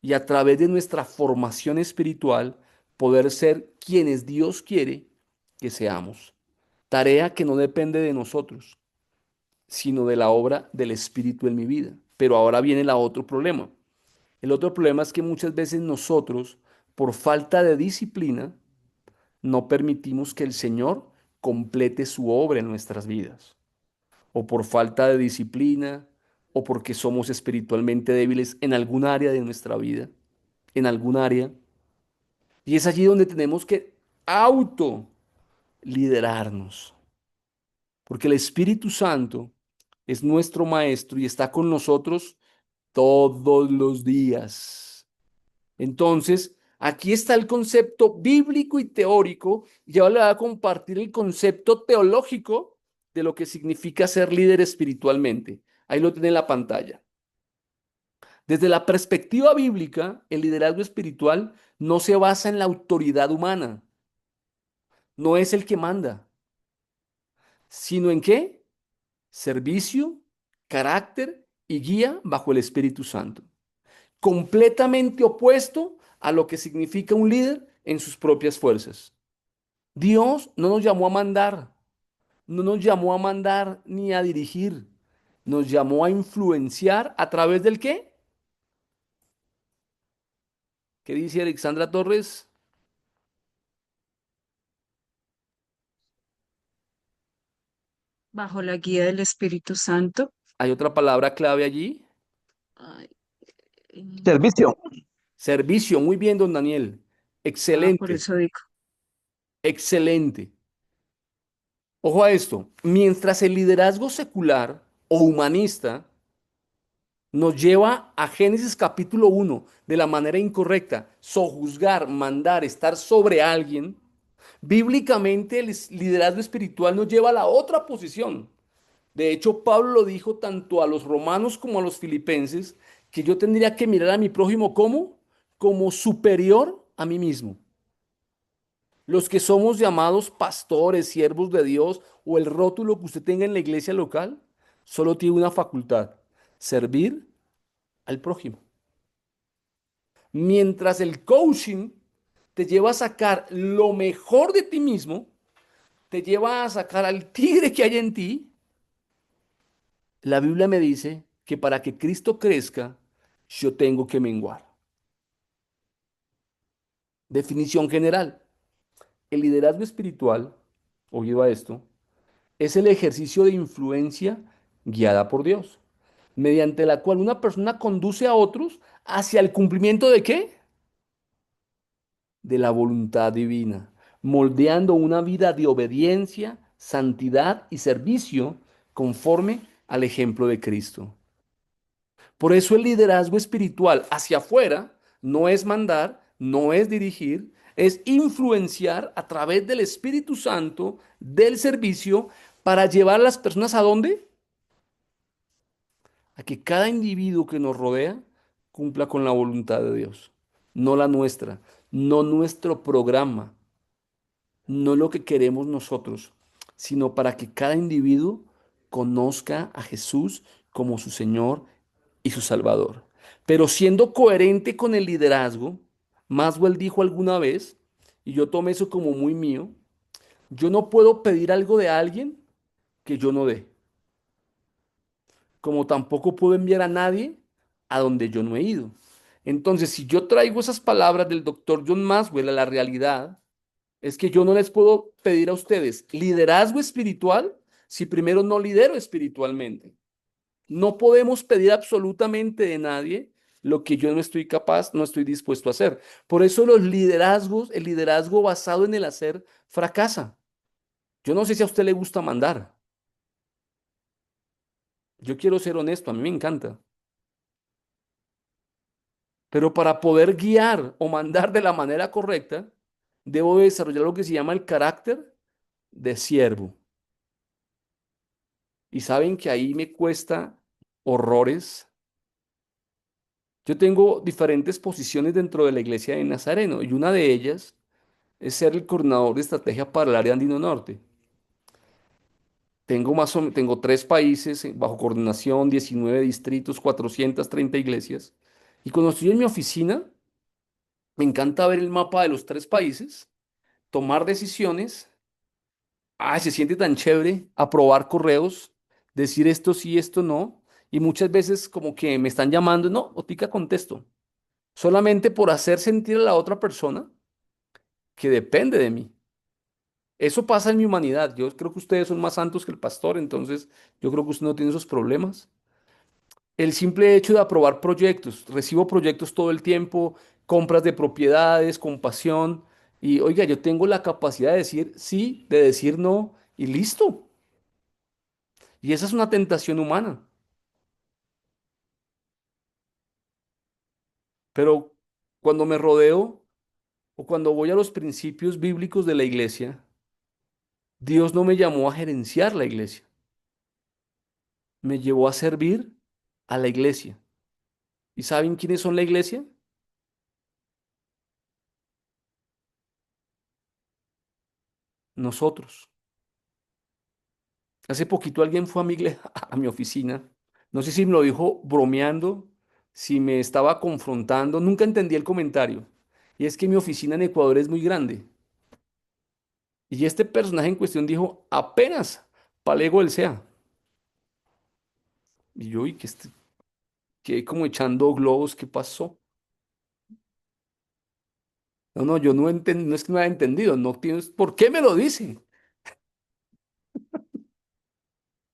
y a través de nuestra formación espiritual poder ser quienes Dios quiere que seamos. Tarea que no depende de nosotros, sino de la obra del Espíritu en mi vida. Pero ahora viene el otro problema. El otro problema es que muchas veces nosotros, por falta de disciplina, no permitimos que el Señor complete su obra en nuestras vidas. O por falta de disciplina, o porque somos espiritualmente débiles en algún área de nuestra vida, en algún área. Y es allí donde tenemos que auto liderarnos, porque el Espíritu Santo es nuestro maestro y está con nosotros todos los días. Entonces, aquí está el concepto bíblico y teórico, y ahora le voy a compartir el concepto teológico de lo que significa ser líder espiritualmente. Ahí lo tiene en la pantalla. Desde la perspectiva bíblica, el liderazgo espiritual no se basa en la autoridad humana, no es el que manda, sino en qué? Servicio, carácter y guía bajo el Espíritu Santo. Completamente opuesto a lo que significa un líder en sus propias fuerzas. Dios no nos llamó a mandar, no nos llamó a mandar ni a dirigir, nos llamó a influenciar a través del qué? ¿Qué dice Alexandra Torres? Bajo la guía del Espíritu Santo. Hay otra palabra clave allí. Ay, Servicio. Servicio. Muy bien, don Daniel. por Excelente, eso digo. excelente. Ojo a esto. Mientras el liderazgo secular o humanista nos lleva a Génesis capítulo 1 de la manera incorrecta, sojuzgar, mandar, estar sobre alguien, bíblicamente el liderazgo espiritual nos lleva a la otra posición. De hecho, Pablo lo dijo tanto a los romanos como a los filipenses, que yo tendría que mirar a mi prójimo como superior a mí mismo. Los que somos llamados pastores, siervos de Dios o el rótulo que usted tenga en la iglesia local, solo tiene una facultad, servir al prójimo. Mientras el coaching te lleva a sacar lo mejor de ti mismo, te lleva a sacar al tigre que hay en ti, la Biblia me dice que para que Cristo crezca, yo tengo que menguar. Definición general. El liderazgo espiritual, oído a esto, es el ejercicio de influencia guiada por Dios, mediante la cual una persona conduce a otros hacia el cumplimiento de ¿qué? De la voluntad divina, moldeando una vida de obediencia, santidad y servicio conforme al ejemplo de Cristo. Por eso el liderazgo espiritual hacia afuera no es mandar, no es dirigir, es influenciar a través del Espíritu Santo, del servicio, para llevar a las personas ¿a dónde? A que cada individuo que nos rodea cumpla con la voluntad de Dios, no la nuestra, no nuestro programa, no lo que queremos nosotros, sino para que cada individuo conozca a Jesús como su Señor y su Salvador. Pero siendo coherente con el liderazgo, Maswell dijo alguna vez, y yo tomé eso como muy mío, yo no puedo pedir algo de alguien que yo no dé, como tampoco puedo enviar a nadie a donde yo no he ido. Entonces, si yo traigo esas palabras del doctor John Maswell a la realidad, es que yo no les puedo pedir a ustedes liderazgo espiritual si primero no lidero espiritualmente. No podemos pedir absolutamente de nadie lo que yo no estoy capaz, no estoy dispuesto a hacer. Por eso los liderazgos, el liderazgo basado en el hacer, fracasa. Yo no sé si a usted le gusta mandar. Yo quiero ser honesto, a mí me encanta. Pero para poder guiar o mandar de la manera correcta, debo desarrollar lo que se llama el carácter de siervo. Y saben que ahí me cuesta horrores. Yo tengo diferentes posiciones dentro de la iglesia de Nazareno y una de ellas es ser el coordinador de estrategia para el área andino norte. Tengo 3 países bajo coordinación, 19 distritos, 430 iglesias. Y cuando estoy en mi oficina, me encanta ver el mapa de los 3 países, tomar decisiones. Ay, se siente tan chévere aprobar correos, decir esto sí, esto no. Y muchas veces como que me están llamando, no, Otica contesto. Solamente por hacer sentir a la otra persona que depende de mí. Eso pasa en mi humanidad. Yo creo que ustedes son más santos que el pastor, entonces yo creo que usted no tiene esos problemas. El simple hecho de aprobar proyectos, recibo proyectos todo el tiempo, compras de propiedades, con pasión, y oiga, yo tengo la capacidad de decir sí, de decir no, y listo. Y esa es una tentación humana. Pero cuando me rodeo o cuando voy a los principios bíblicos de la iglesia, Dios no me llamó a gerenciar la iglesia, me llevó a servir a la iglesia. ¿Y saben quiénes son la iglesia? Nosotros. Hace poquito alguien fue a mi a mi oficina. No sé si me lo dijo bromeando, si me estaba confrontando. Nunca entendí el comentario. Y es que mi oficina en Ecuador es muy grande. Y este personaje en cuestión dijo, apenas palego el sea. Y yo, y que quedé como echando globos, ¿qué pasó? No, no, yo no entendí, no es que no haya entendido, no tienes, ¿por qué me lo dice?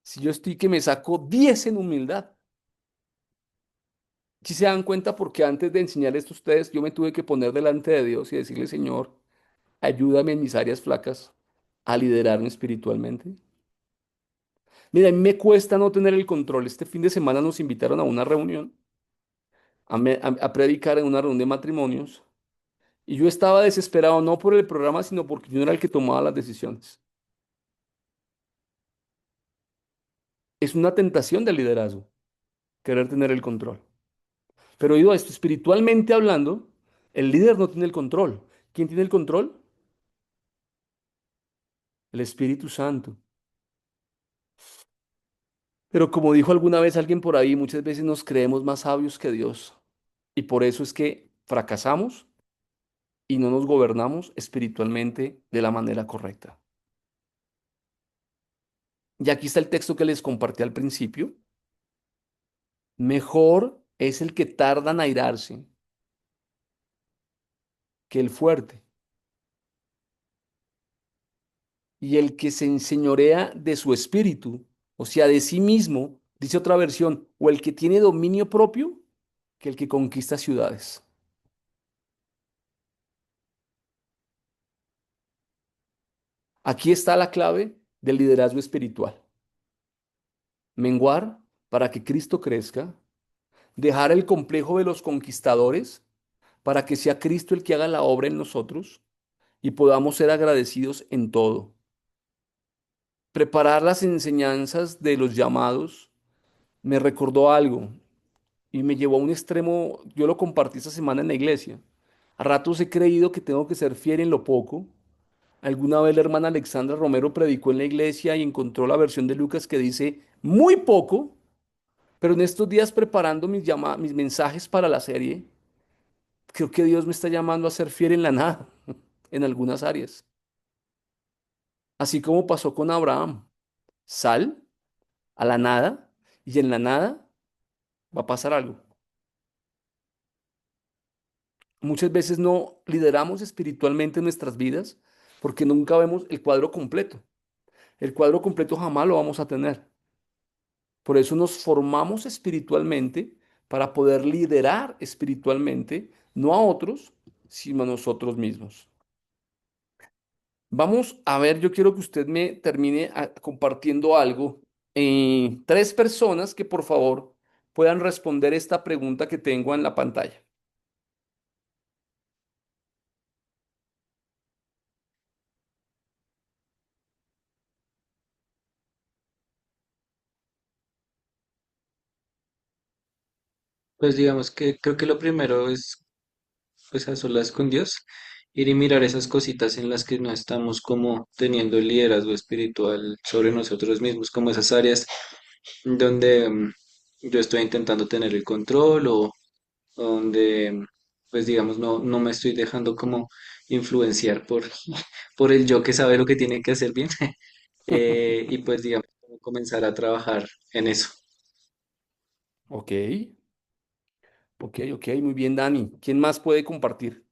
Si yo estoy que me saco 10 en humildad. Si se dan cuenta, porque antes de enseñar esto a ustedes, yo me tuve que poner delante de Dios y decirle, Señor, ayúdame en mis áreas flacas a liderarme espiritualmente. Mira, a mí me cuesta no tener el control. Este fin de semana nos invitaron a una reunión, a predicar en una reunión de matrimonios, y yo estaba desesperado no por el programa, sino porque yo no era el que tomaba las decisiones. Es una tentación del liderazgo, querer tener el control. Pero digo esto, espiritualmente hablando, el líder no tiene el control. ¿Quién tiene el control? El Espíritu Santo. Pero como dijo alguna vez alguien por ahí, muchas veces nos creemos más sabios que Dios. Y por eso es que fracasamos y no nos gobernamos espiritualmente de la manera correcta. Y aquí está el texto que les compartí al principio. Mejor es el que tarda en airarse que el fuerte. Y el que se enseñorea de su espíritu, o sea, de sí mismo, dice otra versión, o el que tiene dominio propio, que el que conquista ciudades. Aquí está la clave del liderazgo espiritual. Menguar para que Cristo crezca, dejar el complejo de los conquistadores para que sea Cristo el que haga la obra en nosotros y podamos ser agradecidos en todo. Preparar las enseñanzas de los llamados me recordó algo y me llevó a un extremo, yo lo compartí esta semana en la iglesia. A ratos he creído que tengo que ser fiel en lo poco. Alguna vez la hermana Alexandra Romero predicó en la iglesia y encontró la versión de Lucas que dice muy poco, pero en estos días preparando mis mensajes para la serie, creo que Dios me está llamando a ser fiel en la nada, en algunas áreas. Así como pasó con Abraham. Sal a la nada y en la nada va a pasar algo. Muchas veces no lideramos espiritualmente nuestras vidas porque nunca vemos el cuadro completo. El cuadro completo jamás lo vamos a tener. Por eso nos formamos espiritualmente para poder liderar espiritualmente, no a otros, sino a nosotros mismos. Vamos a ver, yo quiero que usted me termine compartiendo algo. Tres personas que por favor puedan responder esta pregunta que tengo en la pantalla. Pues digamos que creo que lo primero es pues a solas con Dios, ir y mirar esas cositas en las que no estamos como teniendo el liderazgo espiritual sobre nosotros mismos, como esas áreas donde yo estoy intentando tener el control o donde pues digamos no me estoy dejando como influenciar por el yo que sabe lo que tiene que hacer bien. Y pues digamos comenzar a trabajar en eso. Ok, ok, muy bien, Dani. ¿Quién más puede compartir?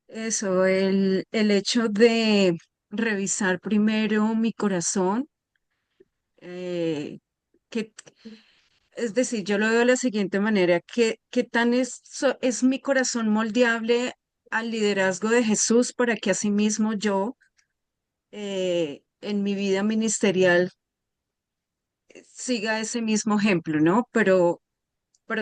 Eso, el hecho de revisar primero mi corazón, eh, que, es decir, yo lo veo de la siguiente manera, ¿qué tan es mi corazón moldeable al liderazgo de Jesús para que asimismo yo en mi vida ministerial siga ese mismo ejemplo, ¿no? Pero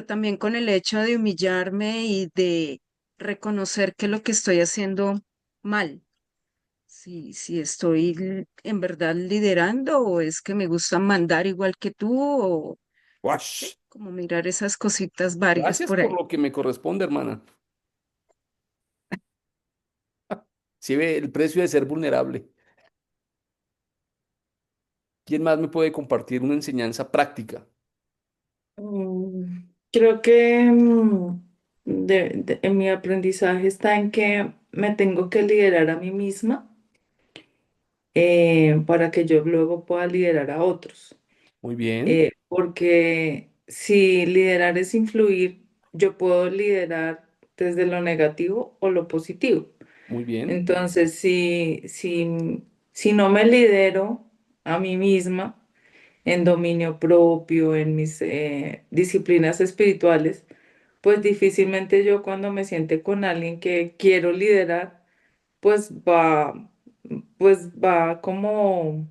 también con el hecho de humillarme y de reconocer que lo que estoy haciendo mal. Si estoy en verdad liderando o es que me gusta mandar igual que tú o Wash. como mirar esas cositas varias Gracias por por ahí. lo que me corresponde, hermana. Si ve el precio de ser vulnerable. ¿Quién más me puede compartir una enseñanza práctica? Creo que en mi aprendizaje está en que me tengo que liderar a mí misma para que yo luego pueda liderar a otros. Muy bien, Porque si liderar es influir, yo puedo liderar desde lo negativo o lo positivo. muy bien, Entonces, si no me lidero a mí misma en dominio propio, en mis disciplinas espirituales, pues difícilmente yo cuando me siente con alguien que quiero liderar, pues va como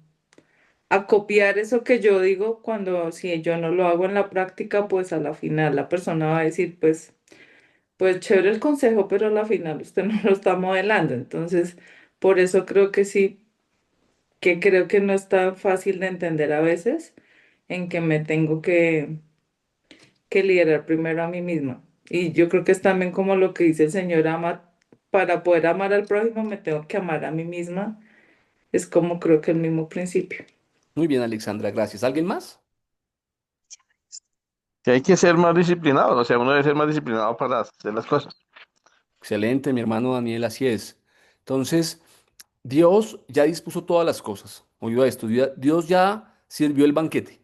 a copiar eso que yo digo cuando si yo no lo hago en la práctica, pues a la final la persona va a decir, pues chévere el consejo, pero a la final usted no lo está modelando. Entonces, por eso creo que sí, que creo que no es tan fácil de entender a veces en que me tengo que liderar primero a mí misma. Y yo creo que es también como lo que dice el Señor, ama, para poder amar al prójimo me tengo que amar a mí misma Es como creo que el mismo principio. Muy bien, Alexandra, gracias. ¿Alguien más? Que hay que ser más disciplinado, o sea, uno debe ser más disciplinado para hacer las cosas. Excelente, mi hermano Daniel, así es. Entonces, Dios ya dispuso todas las cosas. Oiga esto, Dios ya sirvió el banquete.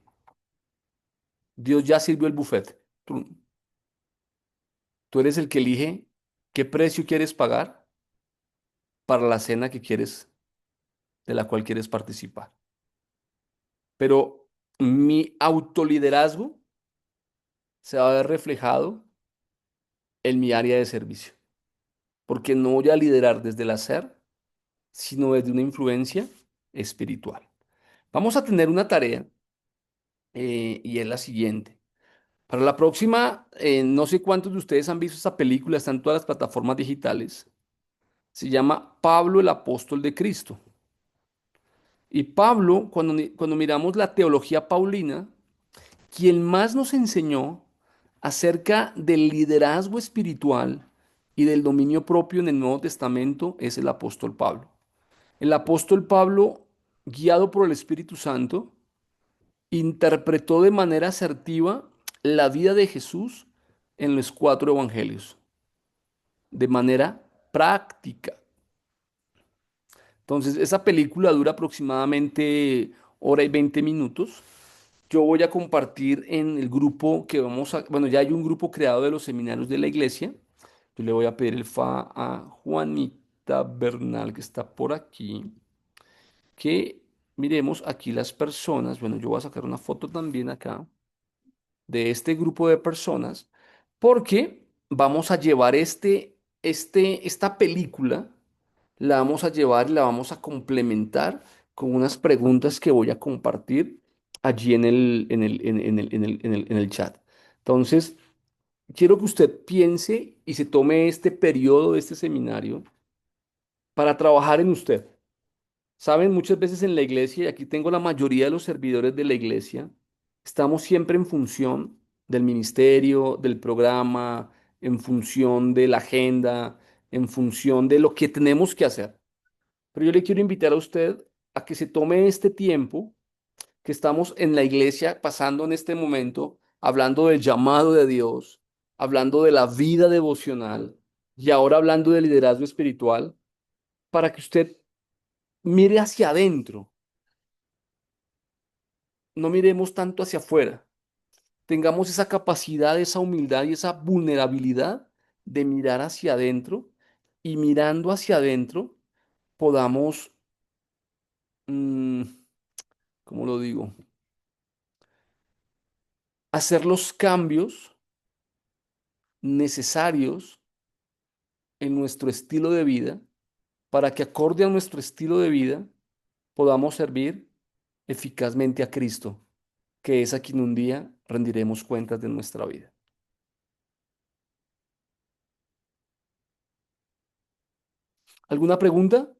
Dios ya sirvió el buffet. Tú eres el que elige qué precio quieres pagar para la cena que quieres, de la cual quieres participar. Pero mi autoliderazgo se va a ver reflejado en mi área de servicio, porque no voy a liderar desde el hacer, sino desde una influencia espiritual. Vamos a tener una tarea y es la siguiente. Para la próxima, no sé cuántos de ustedes han visto esta película, está en todas las plataformas digitales. Se llama Pablo el apóstol de Cristo. Y Pablo, cuando miramos la teología paulina, quien más nos enseñó acerca del liderazgo espiritual y del dominio propio en el Nuevo Testamento es el apóstol Pablo. El apóstol Pablo, guiado por el Espíritu Santo, interpretó de manera asertiva la vida de Jesús en los cuatro evangelios, de manera práctica. Entonces, esa película dura aproximadamente hora y 20 minutos. Yo voy a compartir en el grupo que vamos a, bueno, ya hay un grupo creado de los seminarios de la iglesia. Yo le voy a pedir el fa a Juanita Bernal, que está por aquí, que miremos aquí las personas. Bueno, yo voy a sacar una foto también acá de este grupo de personas, porque vamos a llevar esta película, la vamos a llevar y la vamos a complementar con unas preguntas que voy a compartir allí en el chat. Entonces, quiero que usted piense y se tome este periodo de este seminario para trabajar en usted. Saben, muchas veces en la iglesia, y aquí tengo la mayoría de los servidores de la iglesia, estamos siempre en función del ministerio, del programa, en función de la agenda, en función de lo que tenemos que hacer. Pero yo le quiero invitar a usted a que se tome este tiempo que estamos en la iglesia pasando en este momento, hablando del llamado de Dios, hablando de la vida devocional y ahora hablando de liderazgo espiritual, para que usted mire hacia adentro, no miremos tanto hacia afuera, tengamos esa capacidad, esa humildad y esa vulnerabilidad de mirar hacia adentro y mirando hacia adentro podamos, mm, ¿cómo lo digo? Hacer los cambios necesarios en nuestro estilo de vida para que acorde a nuestro estilo de vida podamos servir eficazmente a Cristo, que es a quien un día rendiremos cuentas de nuestra vida. ¿Alguna pregunta?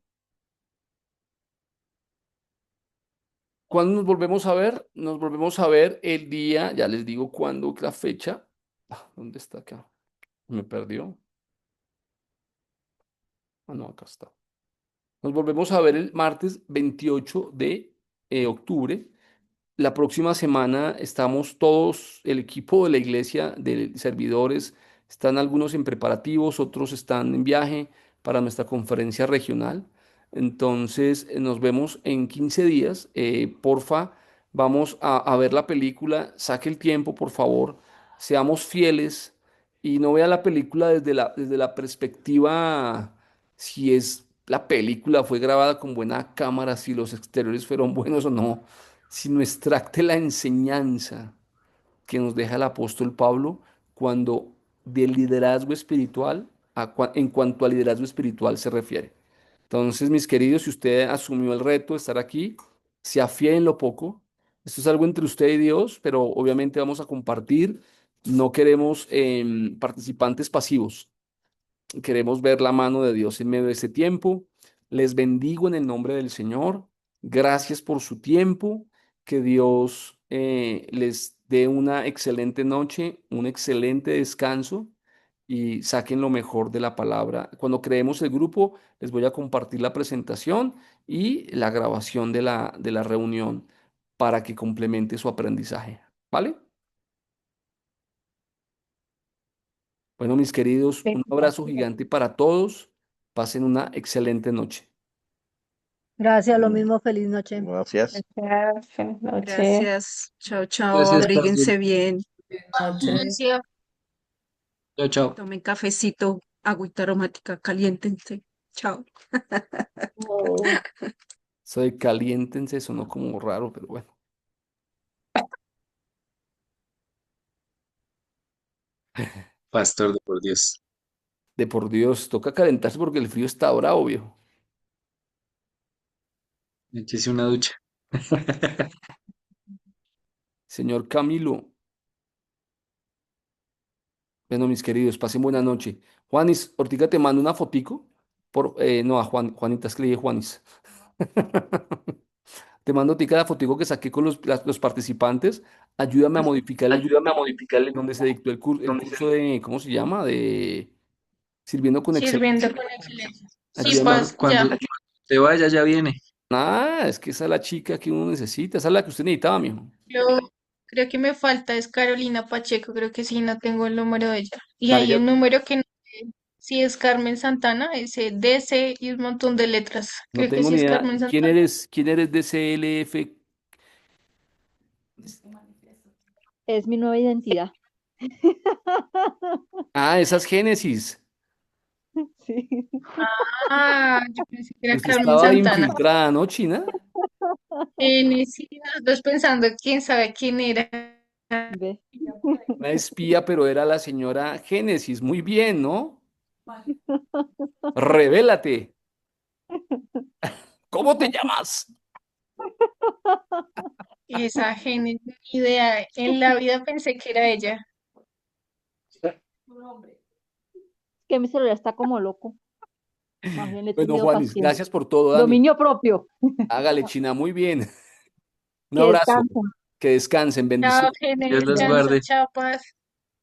¿Cuándo nos volvemos a ver? Nos volvemos a ver el día, ya les digo cuándo, la fecha. ¿Dónde está acá? Me perdió. Ah, no, acá está. Nos volvemos a ver el martes 28 de octubre. La próxima semana estamos todos, el equipo de la iglesia de servidores, están algunos en preparativos, otros están en viaje para nuestra conferencia regional. Entonces, nos vemos en 15 días. Porfa, vamos a ver la película. Saque el tiempo, por favor. Seamos fieles y no vea la película desde la perspectiva si es la película fue grabada con buena cámara, si los exteriores fueron buenos o no, sino extracte la enseñanza que nos deja el apóstol Pablo cuando del liderazgo espiritual, en cuanto al liderazgo espiritual se refiere. Entonces, mis queridos, si usted asumió el reto de estar aquí, se afíe en lo poco. Esto es algo entre usted y Dios, pero obviamente vamos a compartir. No queremos participantes pasivos. Queremos ver la mano de Dios en medio de este tiempo. Les bendigo en el nombre del Señor. Gracias por su tiempo. Que Dios les dé una excelente noche, un excelente descanso y saquen lo mejor de la palabra. Cuando creemos el grupo, les voy a compartir la presentación y la grabación de la reunión para que complemente su aprendizaje. ¿Vale? Bueno, mis queridos, un abrazo gigante para todos. Pasen una excelente noche. Gracias, lo mismo, feliz noche. Gracias. Gracias, feliz noche. Gracias. Chao, chao. Gracias, Abríguense Pastor. bien. Noche. Chao, chao. Tomen cafecito, agüita aromática, caliéntense. Chao. Oh. Soy caliéntense, sonó como raro, pero bueno. Pastor de por Dios. De por Dios, toca calentarse porque el frío está bravo, viejo. Échese una ducha. Señor Camilo. Bueno, mis queridos, pasen buena noche. Juanis, Ortiga te mando una fotico. No, a Juanita, es que le dije Juanis. Te mando a ti cada fotico que saqué con los participantes. Ayúdame a modificar donde se dictó el curso de, ¿cómo se llama? De Sirviendo con Sirviendo Excelencia. con excelencia. Sí, Ayúdame. pues Cuando ya. te vaya, ya viene. Es que esa es la chica que uno necesita. Esa es la que usted necesitaba, mijo. Yo creo que me falta es Carolina Pacheco, creo que sí, no tengo el número de ella. Y Dale, hay un número que no sé si es Carmen Santana, ese DC y un montón de letras. no Creo que tengo sí ni es idea. Carmen ¿Quién Santana. eres? ¿Quién eres de CLF? Es mi nueva identidad. Esa es Génesis. Sí. Yo pensé que era Usted Carmen estaba Santana. infiltrada, ¿no, China? Sí, nosotros pensando quién sabe quién era. Ve. Una espía, pero era la señora Génesis. Muy bien, ¿no? Revélate. ¿Cómo te llamas? Esa Génesis, ni idea. En la vida pensé que era ella. Que mi celular está como loco. Más bien le he Bueno, tenido Juanis, paciencia. gracias por todo, Dani. Dominio propio. Hágale, China, muy bien. Un Que abrazo. descansen. Que descansen. Chao, Bendiciones. Dios Génesis, los chao, guarde. chao, paz.